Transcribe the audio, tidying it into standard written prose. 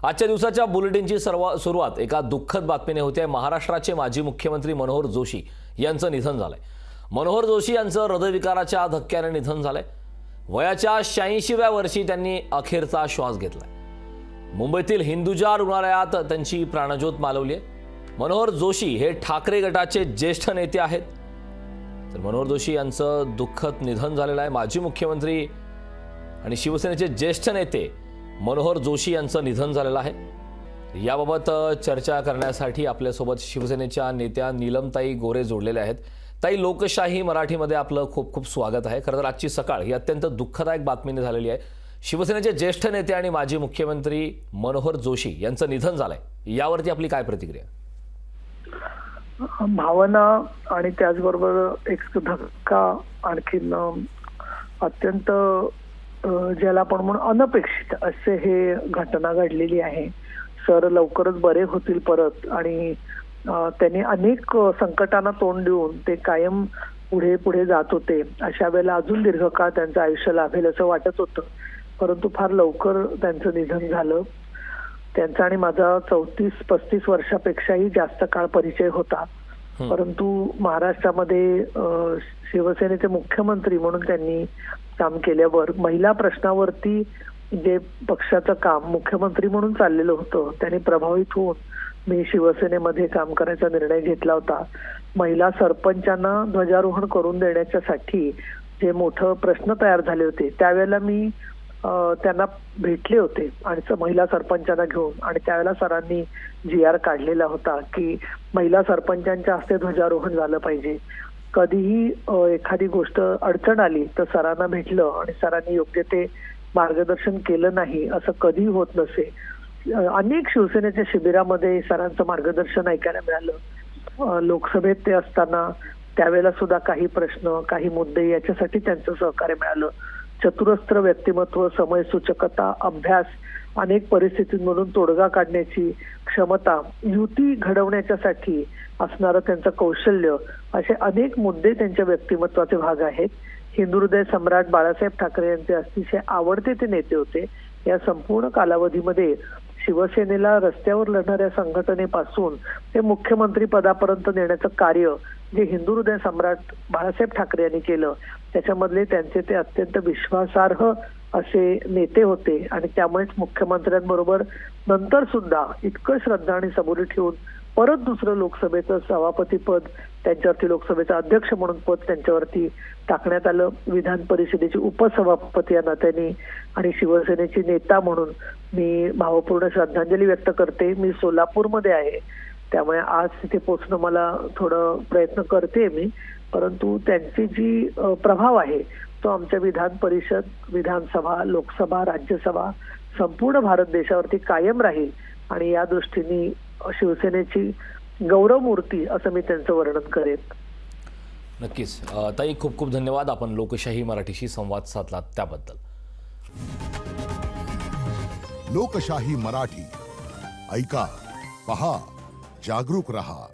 आजच्या दिवसाच्या बुलेटिनची सुरुवात एका दुःखद बातमीने होते। महाराष्ट्राचे माजी मुख्यमंत्री मनोहर जोशी यांचं निधन झालंय। मनोहर जोशी यांचं हृदयविकाराच्या धक्क्याने निधन झालंय। वयाच्या 86व्या वर्षी त्यांनी अखेरचा श्वास घेतलाय। मुंबईतील हिंदुजा रुग्णालयात त्यांची प्राणज्योत मालवली आहे। मनोहर जोशी हे ठाकरे गटाचे ज्येष्ठ नेते आहेत। तर मनोहर जोशी यांचं दुःखद निधन झालेलं आहे। माजी मुख्यमंत्री आणि शिवसेनेचे ज्येष्ठ नेते मनोहर जोशी यांचं निधन झालेलं आहे। याबाबत चर्चा करण्यासाठी आपल्यासोबत शिवसेनेच्या नेत्या नीलमताई गोरे जोडलेल्या आहेत। ताई, लोकशाही मराठीमध्ये आपलं खूप खूप स्वागत आहे। खरं तर आजची सकाळ ही अत्यंत दुःखदायक बातमीने झालेली आहे। शिवसेनेचे ज्येष्ठ नेते आणि माजी मुख्यमंत्री मनोहर जोशी यांचं निधन झालंय, यावरती आपली काय प्रतिक्रिया? भावना आणि त्याचबरोबर एक धक्का, आणखीन अत्यंत ज्याला आपण म्हणून अनपेक्षित असे हे घटना घडलेली आहे। सर लवकरच बरे होतील परत, आणि त्यांनी अनेक संकटांना तोंड देऊन ते कायम पुढे पुढे जात होते। अशा वेळेला अजून दीर्घकाळ त्यांचं आयुष्य लाभेल असं वाटत होतं, परंतु फार लवकर त्यांचं निधन झालं। त्यांचा आणि माझा 34-35 वर्षापेक्षाही जास्त काळ परिचय होता, परंतु महाराष्ट्रामध्ये शिवसेनेचे मुख्यमंत्री म्हणून त्यांनी काम केल्यावर महिला प्रश्नावरती जे पक्षाचं काम मुख्यमंत्री म्हणून चाललेलं होतं त्याने प्रभावित होऊन मी शिवसेनेमध्ये काम करायचा निर्णय घेतला होता। महिला सरपंचांना ध्वजारोहण करून देण्याच्यासाठी जे मोठं प्रश्न तयार झाले होते त्यावेळेला मी त्यांना भेटले होते आणि महिला सरपंचांना घेऊन, आणि त्यावेळेला सरांनी GR काढलेला होता की महिला सरपंचांच्या हस्ते ध्वजारोहण झालं पाहिजे। कधीही एखादी गोष्ट अडचण आली तर सरांना भेटलं आणि सरांनी योग्य ते मार्गदर्शन केलं नाही असं कधी होत नसे। अनेक शिवसेनेच्या शिबिरामध्ये सरांचं मार्गदर्शन ऐकायला मिळालं। लोकसभेत ते असताना त्यावेळेला सुद्धा काही प्रश्न, काही मुद्दे याच्यासाठी त्यांचं सहकार्य मिळालं। चतुरस्त्र व्यक्तिमत्व, समयसूचकता, अभ्यास, अनेक परिस्थितींमधून तोडगा काढण्याची क्षमता, युती घडवण्याच्यासाठी असणारं त्यांचं कौशल्य, असे अनेक मुद्दे त्यांच्या व्यक्तिमत्वाचे भाग आहेत। हिंदुहृदय सम्राट बाळासाहेब ठाकरे यांचे अतिशय आवडते ते नेते होते। या संपूर्ण कालावधीमध्ये शिवसेनेला रस्त्यावर लढणाऱ्या संघटनेपासून ते मुख्यमंत्री पदापर्यंत नेण्याचं कार्य जे हिंदुहृदय सम्राट बाळासाहेब ठाकरे यांनी केलं, त्याच्यामधले त्यांचे ते अत्यंत विश्वासार्ह असे नेते होते। आणि त्यामुळेच मुख्यमंत्र्यांबरोबर नंतर सुद्धा इतकं श्रद्धा आणि सबुरी ठेवून परत दुसरं लोकसभेचं सभापतीपद, त्यांच्यावरती लोकसभेचं अध्यक्ष म्हणून पद त्यांच्यावरती टाकण्यात आलं। विधान परिषदेचे उपसभापती या नात्याने आणि शिवसेनेची नेता म्हणून मी भावपूर्ण श्रद्धांजली व्यक्त करते। मी सोलापूरमध्ये आहे, त्यामुळे आज तिथे पोहोचणं मला थोडं प्रयत्न करते मी, परंतु त्यांची जी प्रभाव आहे तो आमच्या विधान परिषद, विधानसभा, लोकसभा, राज्यसभा, संपूर्ण भारत देशावरती कायम राहील। आणि या दृष्टीने शिवसेनेची गौरव मूर्ती असं मी त्यांचं वर्णन करेन। नक्कीच ताई, खूप खूप धन्यवाद। आपण लोकशाही मराठीशी संवाद साधलात त्याबद्दल। लोकशाही मराठी ऐका, पहा, जागरूक रहा।